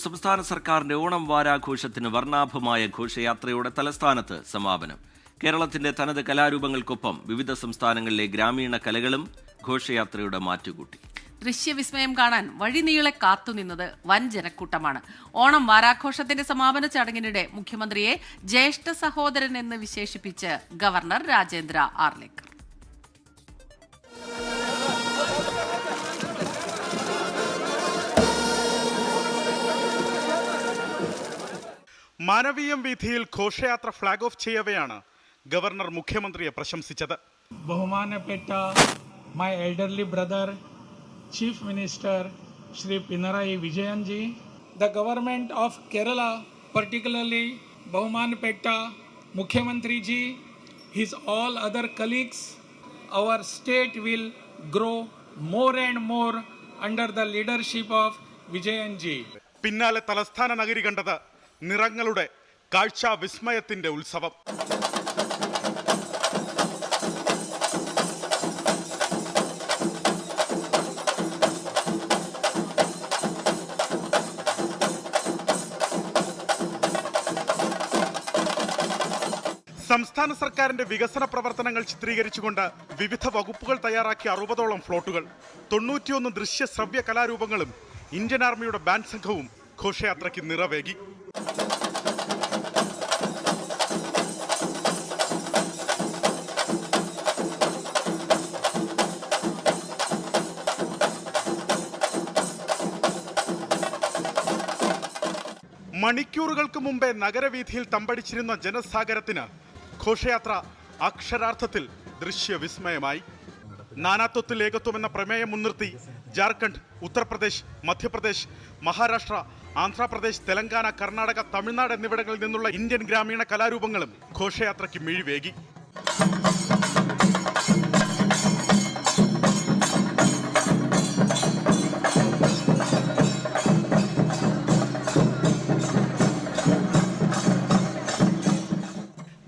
സംസ്ഥാന സർക്കാരിന്റെ ഓണം വാരാഘോഷത്തിന് വർണ്ണാഭമായ ഘോഷയാത്രയുടെ തലസ്ഥാനത്ത് സമാപനം. കേരളത്തിന്റെ തനത് കലാരൂപങ്ങൾക്കൊപ്പം വിവിധ സംസ്ഥാനങ്ങളിലെ ഗ്രാമീണ കലകളും ഘോഷയാത്രയുടെ മാറ്റുകൂട്ടി. ദൃശ്യവിസ്മയം കാണാൻ വഴിനീളെ കാത്തുനിന്നത് വൻ ജനക്കൂട്ടമാണ്. ഓണം വാരാഘോഷത്തിന്റെ സമാപന ചടങ്ങിനിടെ മുഖ്യമന്ത്രിയെ ജ്യേഷ്ഠ സഹോദരൻ എന്ന് വിശേഷിപ്പിച്ച് ഗവർണർ രാജേന്ദ്ര ആർലേക്കർ. മാനവീയം വീഥിയിൽ ഘോഷയാത്ര ഫ്ലാഗ് ഓഫ് ചെയ്യവെയാണ് ഗവർണർ മുഖ്യമന്ത്രിയെ പ്രശംസിച്ചത്. ബഹുമാനപ്പെട്ട my elderly brother chief minister Shri Pinarayi Vijayan G, the government of Kerala, particularly ബഹുമാനപ്പെട്ട മുഖ്യമന്ത്രി G, his all other colleagues, our state will grow more and more under the leadership of Vijayan G. പിന്നാലെ തലസ്ഥാന നഗരി കണ്ടത് നിറങ്ങളുടെ കാഴ്ചാ വിസ്മയത്തിന്റെ ഉത്സവം. സംസ്ഥാന സർക്കാരിന്റെ വികസന പ്രവർത്തനങ്ങൾ ചിത്രീകരിച്ചുകൊണ്ട് വിവിധ വകുപ്പുകൾ തയ്യാറാക്കിയ 60ഓളം ഫ്ലോട്ടുകൾ, 91 ദൃശ്യ ശ്രവ്യ കലാരൂപങ്ങളും ഇന്ത്യൻ ആർമിയുടെ ബാൻഡ് സംഘവും ഘോഷയാത്രയ്ക്ക് നിറവേകി. മണിക്കൂറുകൾക്ക് മുമ്പേ നഗരവീഥിയിൽ തമ്പടിച്ചിരുന്ന ജനസാഗരത്തിന് ഘോഷയാത്ര അക്ഷരാർത്ഥത്തിൽ ദൃശ്യവിസ്മയമായി. നാനാത്വത്തിൽ ഏകത്വം എന്ന പ്രമേയം മുൻനിർത്തി ജാർഖണ്ഡ്, ഉത്തർപ്രദേശ്, മധ്യപ്രദേശ്, മഹാരാഷ്ട്ര, ആന്ധ്രാപ്രദേശ്, തെലങ്കാന, കർണാടക, തമിഴ്നാട് എന്നിവിടങ്ങളിൽ നിന്നുള്ള ഇന്ത്യൻ ഗ്രാമീണ കലാരൂപങ്ങളും ഘോഷയാത്രയ്ക്ക് മിഴിവേകി.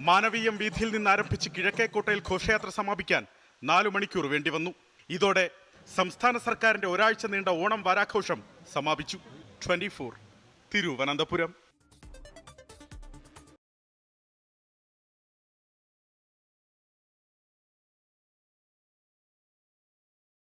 മാനവീയം വീഥിയിൽ നിന്ന് ആരംഭിച്ച് കിഴക്കേക്കോട്ടയിൽ ഘോഷയാത്ര സമാപിക്കാൻ 4 മണിക്കൂർ വേണ്ടിവന്നു. ഇതോടെ സംസ്ഥാന സർക്കാരിന്റെ ഒരാഴ്ച നീണ്ട ഓണം വാരാഘോഷം സമാപിച്ചു. 24 തിരുവനന്തപുരം.